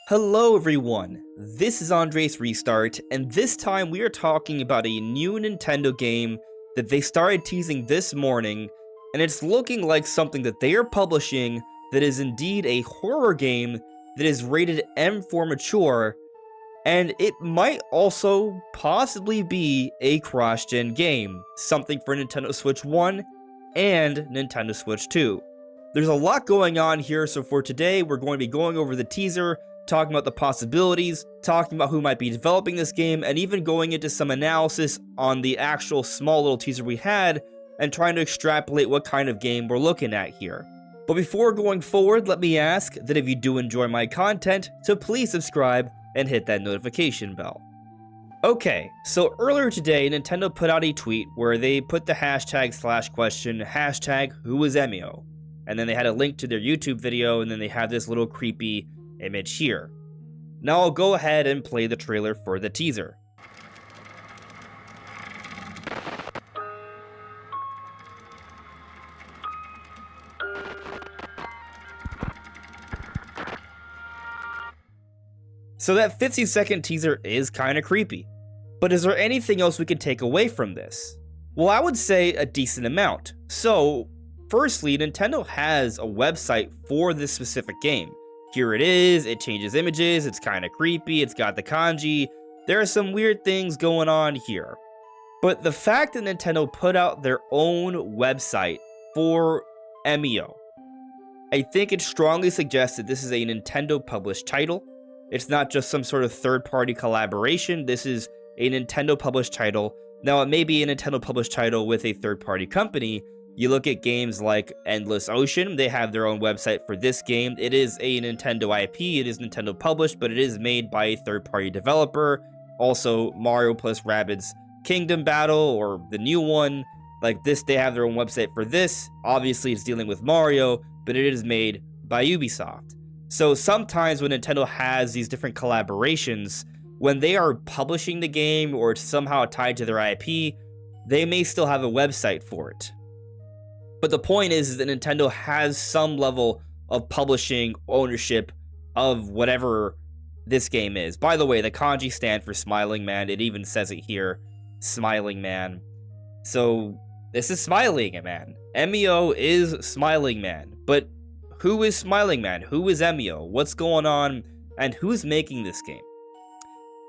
Hello everyone, this is AndresRestart, and this time we are talking about a new Nintendo game that they started teasing this morning, and it's looking like something that they are publishing that is indeed a horror game that is rated M for mature, and it might also possibly be a cross-gen game, something for Nintendo Switch 1 and Nintendo Switch 2. There's a lot going on here, so for today we're going to be going over the teaser, talking about the possibilities, talking about who might be developing this game, and even going into some analysis on the actual small little teaser we had, and trying to extrapolate what kind of game we're looking at here. But before going forward, let me ask that if you do enjoy my content, to please subscribe and hit that notification bell. Okay, so earlier today, Nintendo put out a tweet where they put the hashtag/question, #WhoIsEmio, and then they had a link to their YouTube video, and then they have this little creepy image here. Now I'll go ahead and play the trailer for the teaser. So that 50-second teaser is kinda creepy. But is there anything else we could take away from this? Well, I would say a decent amount. So, firstly, Nintendo has a website for this specific game. Here it is, it changes images, it's kinda creepy, it's got the kanji, there are some weird things going on here. But the fact that Nintendo put out their own website for Emio, I think it strongly suggests that this is a Nintendo published title. It's not just some sort of third-party collaboration, this is a Nintendo published title. Now, it may be a Nintendo published title with a third-party company. You look at games like Endless Ocean, they have their own website for this game. It is a Nintendo IP, it is Nintendo published, but it is made by a third-party developer. Also, Mario plus Rabbids Kingdom Battle, or the new one, like this, they have their own website for this. Obviously, it's dealing with Mario, but it is made by Ubisoft. So sometimes when Nintendo has these different collaborations, when they are publishing the game or it's somehow tied to their IP, they may still have a website for it. But the point is that Nintendo has some level of publishing ownership of whatever this game is. By the way, the kanji stand for Smiling Man. It even says it here, Smiling Man. So this is Smiling Man. Emio is Smiling Man. But who is Smiling Man? Who is Emio? What's going on? And who's making this game?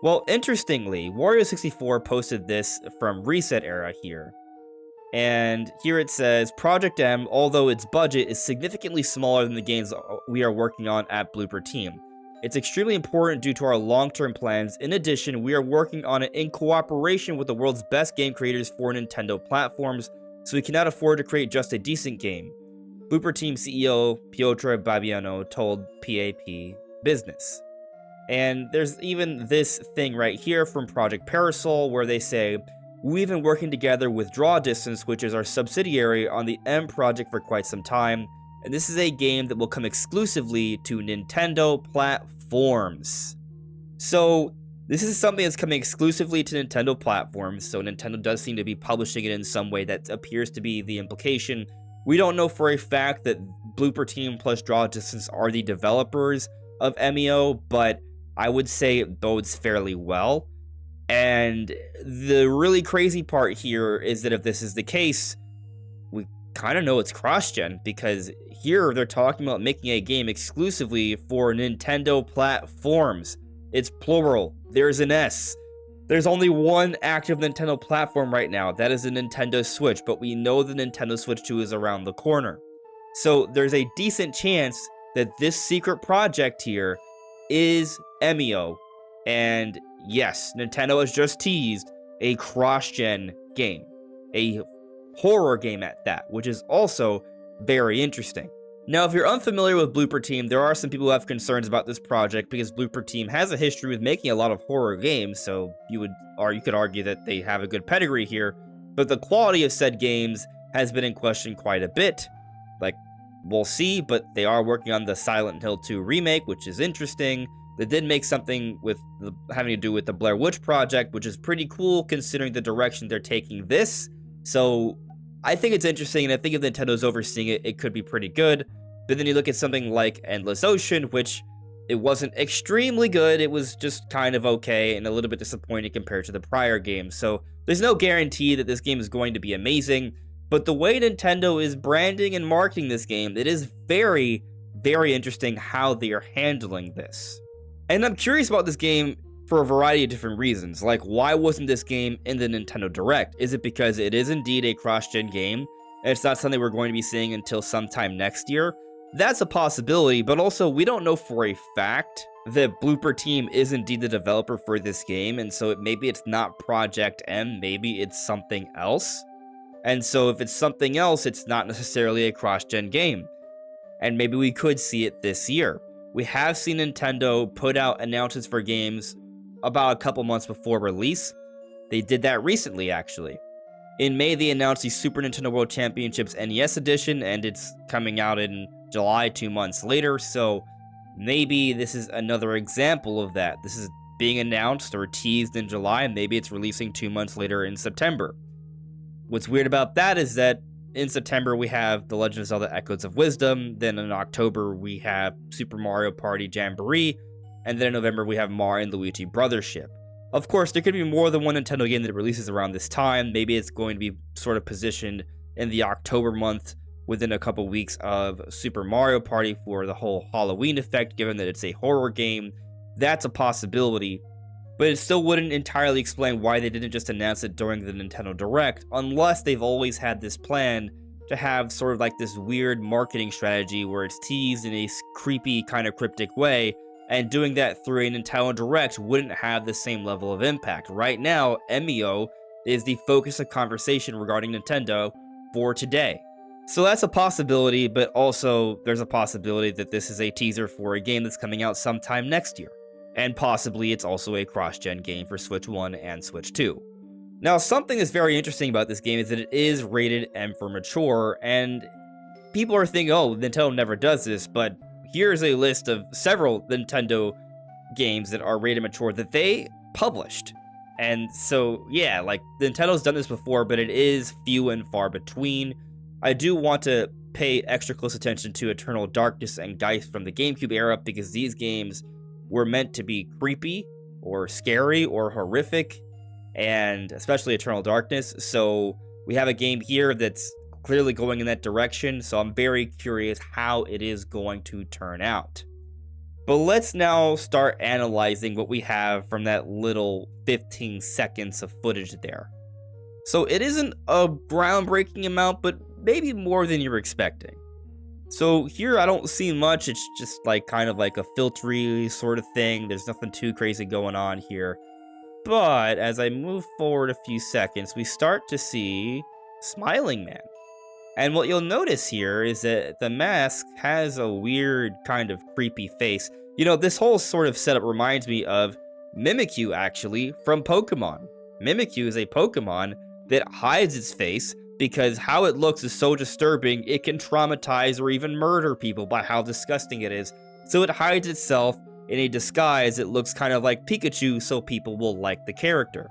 Well, interestingly, Wario64 posted this from Reset Era here. And here it says, Project M, although its budget is significantly smaller than the games we are working on at Blooper Team. It's extremely important due to our long-term plans. In addition, we are working on it in cooperation with the world's best game creators for Nintendo platforms, so we cannot afford to create just a decent game. Blooper Team CEO Piotr Babiano told PAP Business. And there's even this thing right here from Project Parasol where they say, we've been working together with Draw Distance, which is our subsidiary, on the M project for quite some time, and this is a game that will come exclusively to Nintendo platforms. So, this is something that's coming exclusively to Nintendo platforms, so Nintendo does seem to be publishing it in some way that appears to be the implication. We don't know for a fact that Blooper Team plus Draw Distance are the developers of Emio, but I would say it bodes fairly well. And the really crazy part here is that if this is the case, we kind of know it's cross-gen, because here they're talking about making a game exclusively for Nintendo platforms. It's plural. There's an S. There's only one active Nintendo platform right now. That is the Nintendo Switch, but we know the Nintendo Switch 2 is around the corner. So there's a decent chance that this secret project here is Emio. And yes, Nintendo has just teased a cross-gen game. A horror game at that, which is also very interesting. Now, if you're unfamiliar with Blooper Team, there are some people who have concerns about this project because Blooper Team has a history with making a lot of horror games, so you could argue that they have a good pedigree here, but the quality of said games has been in question quite a bit. Like, we'll see, but they are working on the Silent Hill 2 remake, which is interesting. They did make something with having to do with the Blair Witch Project, which is pretty cool considering the direction they're taking this. So I think it's interesting, and I think if Nintendo's overseeing it, it could be pretty good. But then you look at something like Endless Ocean, which it wasn't extremely good. It was just kind of okay and a little bit disappointing compared to the prior games. So there's no guarantee that this game is going to be amazing. But the way Nintendo is branding and marketing this game, it is very, very interesting how they are handling this. And I'm curious about this game for a variety of different reasons. Like, why wasn't this game in the Nintendo Direct? Is it because it is indeed a cross-gen game, and it's not something we're going to be seeing until sometime next year? That's a possibility, but also we don't know for a fact that Blooper Team is indeed the developer for this game, and so maybe it's not Project M, maybe it's something else. And so if it's something else, it's not necessarily a cross-gen game. And maybe we could see it this year. We have seen Nintendo put out announcements for games about a couple months before release. They did that recently, actually. In May, they announced the Super Nintendo World Championships NES Edition, and it's coming out in July, 2 months later, so maybe this is another example of that. This is being announced or teased in July, and maybe it's releasing 2 months later in September. What's weird about that is that in September, we have The Legend of Zelda Echoes of Wisdom, then in October, we have Super Mario Party Jamboree, and then in November, we have Mario and Luigi Brothership. Of course, there could be more than one Nintendo game that releases around this time. Maybe it's going to be sort of positioned in the October month within a couple weeks of Super Mario Party for the whole Halloween effect, given that it's a horror game. That's a possibility, but it still wouldn't entirely explain why they didn't just announce it during the Nintendo Direct, unless they've always had this plan to have sort of like this weird marketing strategy where it's teased in a creepy kind of cryptic way, and doing that through a Nintendo Direct wouldn't have the same level of impact. Right now, Emio is the focus of conversation regarding Nintendo for today. So that's a possibility, but also there's a possibility that this is a teaser for a game that's coming out sometime next year. And possibly it's also a cross-gen game for Switch 1 and Switch 2. Now, something that's very interesting about this game is that it is rated M for mature, and people are thinking, oh, Nintendo never does this, but here's a list of several Nintendo games that are rated mature that they published. And so, yeah, like, Nintendo's done this before, but it is few and far between. I do want to pay extra close attention to Eternal Darkness and Geist from the GameCube era, because these games were meant to be creepy, or scary, or horrific, and especially Eternal Darkness. So we have a game here that's clearly going in that direction, so I'm very curious how it is going to turn out. But let's now start analyzing what we have from that little 15 seconds of footage there. So it isn't a groundbreaking amount, but maybe more than you're expecting. So here I don't see much, it's just like kind of like a filtery sort of thing. There's nothing too crazy going on here. But as I move forward a few seconds, we start to see Smiling Man. And what you'll notice here is that the mask has a weird kind of creepy face. You know, this whole sort of setup reminds me of Mimikyu, actually, from Pokemon. Mimikyu is a Pokemon that hides its face because how it looks is so disturbing, it can traumatize or even murder people by how disgusting it is. So it hides itself in a disguise that looks kind of like Pikachu, so people will like the character.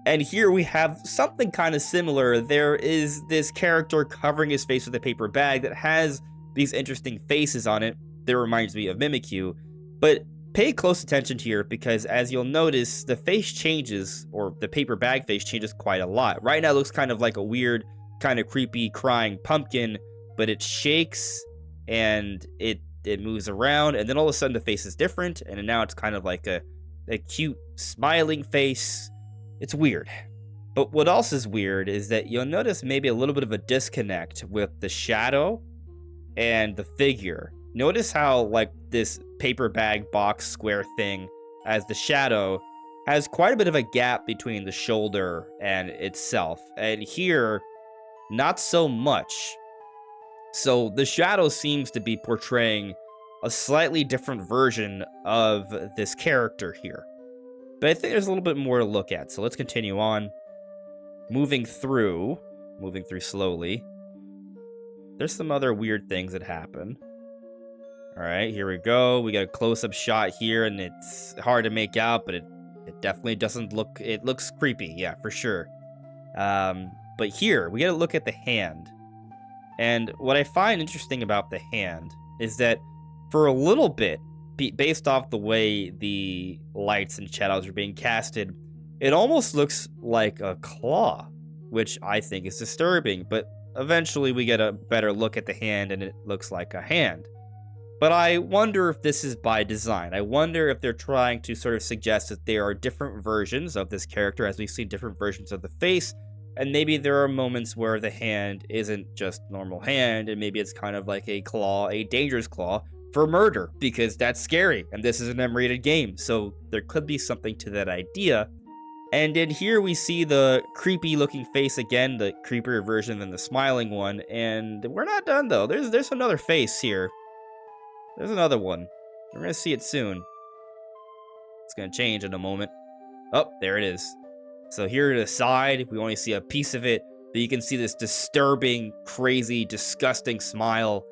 And here we have something kind of similar. There is this character covering his face with a paper bag that has these interesting faces on it that reminds me of Mimikyu. But pay close attention here, because as you'll notice, the face changes, or the paper bag face changes quite a lot. Right now it looks kind of like a weird, kind of creepy, crying pumpkin, but it shakes and it moves around, and then all of a sudden the face is different, and now it's kind of like a cute, smiling face. It's weird. But what else is weird is that you'll notice maybe a little bit of a disconnect with the shadow and the figure. Notice how, like, this paper bag box square thing as the shadow has quite a bit of a gap between the shoulder and itself. And here, not so much. So the shadow seems to be portraying a slightly different version of this character here. But I think there's a little bit more to look at, so let's continue on. Moving through slowly. There's some other weird things that happen. Alright, here we go. We got a close-up shot here, and it's hard to make out, but it definitely doesn't look... It looks creepy, yeah, for sure. But here, we get to look at the hand. And what I find interesting about the hand is that for a little bit, based off the way the lights and shadows are being casted, it almost looks like a claw, which I think is disturbing. But eventually we get a better look at the hand and it looks like a hand. But I wonder if this is by design. I wonder if they're trying to sort of suggest that there are different versions of this character, as we've seen different versions of the face, and maybe there are moments where the hand isn't just normal hand, and maybe it's kind of like a claw, a dangerous claw, for murder, because that's scary, and this is an M-rated game, so there could be something to that idea. And in here we see the creepy-looking face again, the creepier version than the smiling one, and we're not done, though. There's another face here. There's another one. We're going to see it soon. It's going to change in a moment. Oh, there it is. So here to the side, we only see a piece of it, but you can see this disturbing, crazy, disgusting smile.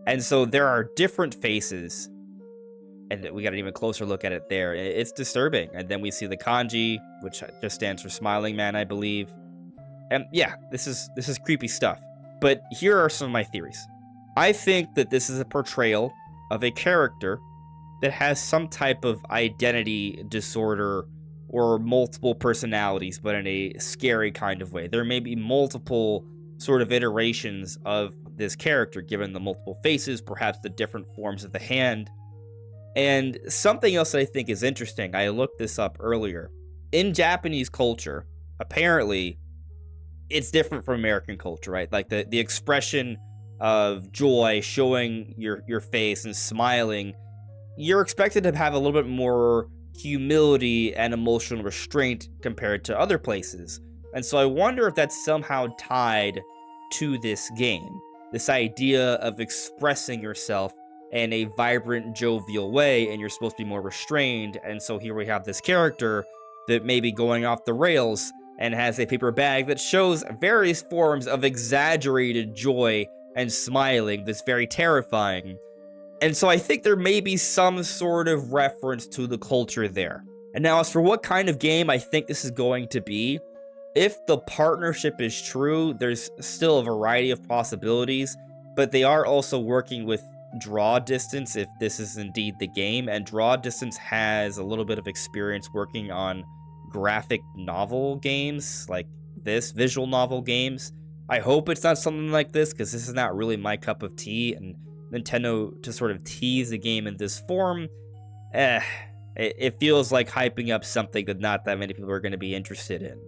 And so there are different faces. And we got an even closer look at it there. It's disturbing. And then we see the kanji, which just stands for smiling man, I believe. And yeah, this is creepy stuff. But here are some of my theories. I think that this is a portrayal of a character that has some type of identity disorder or multiple personalities, but in a scary kind of way. There may be multiple sort of iterations of this character, given the multiple faces, perhaps the different forms of the hand. And something else that I think is interesting, I looked this up earlier. In Japanese culture, apparently, it's different from American culture, right? Like the expression of joy, showing your face and smiling, you're expected to have a little bit more humility and emotional restraint compared to other places. And so I wonder if that's somehow tied to this game. This idea of expressing yourself in a vibrant, jovial way, and you're supposed to be more restrained. And so here we have this character that may be going off the rails and has a paper bag that shows various forms of exaggerated joy and smiling that's very terrifying. And so I think there may be some sort of reference to the culture there. And now as for what kind of game I think this is going to be, if the partnership is true, there's still a variety of possibilities, but they are also working with Draw Distance if this is indeed the game, and Draw Distance has a little bit of experience working on graphic novel games like this, visual novel games. I hope it's not something like this, because this is not really my cup of tea, and Nintendo to sort of tease the game in this form, it feels like hyping up something that not that many people are going to be interested in.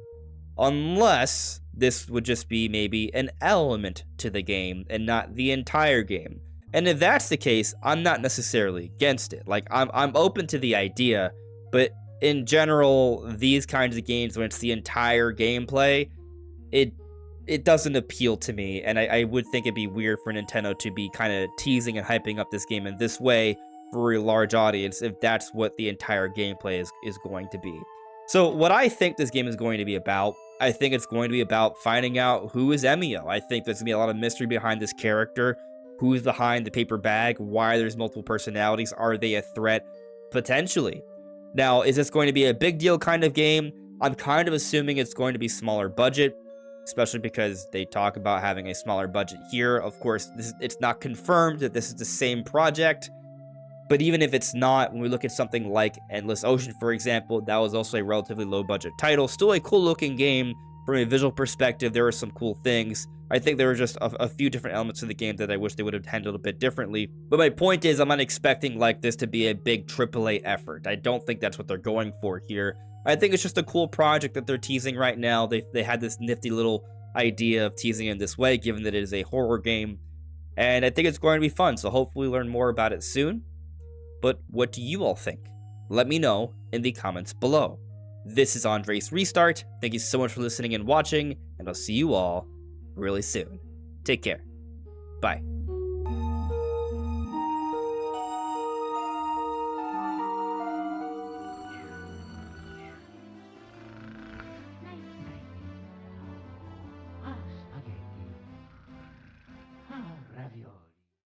Unless this would just be maybe an element to the game and not the entire game. And if that's the case, I'm not necessarily against it. Like, I'm open to the idea, but in general, these kinds of games, when it's the entire gameplay, it doesn't appeal to me, and I would think it'd be weird for Nintendo to be kind of teasing and hyping up this game in this way for a large audience if that's what the entire gameplay is going to be. So what I think this game is going to be about, I think it's going to be about finding out who is Emio. I think there's going to be a lot of mystery behind this character. Who's behind the paper bag? Why there's multiple personalities? Are they a threat? Potentially. Now, is this going to be a big deal kind of game? I'm kind of assuming it's going to be smaller budget, especially because they talk about having a smaller budget here. Of course, it's not confirmed that this is the same project, but even if it's not, when we look at something like Endless Ocean, for example, that was also a relatively low-budget title. Still a cool-looking game from a visual perspective. There were some cool things. I think there were just a few different elements of the game that I wish they would have handled a bit differently. But my point is, I'm not expecting like this to be a big AAA effort. I don't think that's what they're going for here. I think it's just a cool project that they're teasing right now. They had this nifty little idea of teasing in this way, given that it is a horror game. And I think it's going to be fun, so hopefully learn more about it soon. But what do you all think? Let me know in the comments below. This is AndresRestart. Thank you so much for listening and watching, and I'll see you all really soon. Take care. Bye.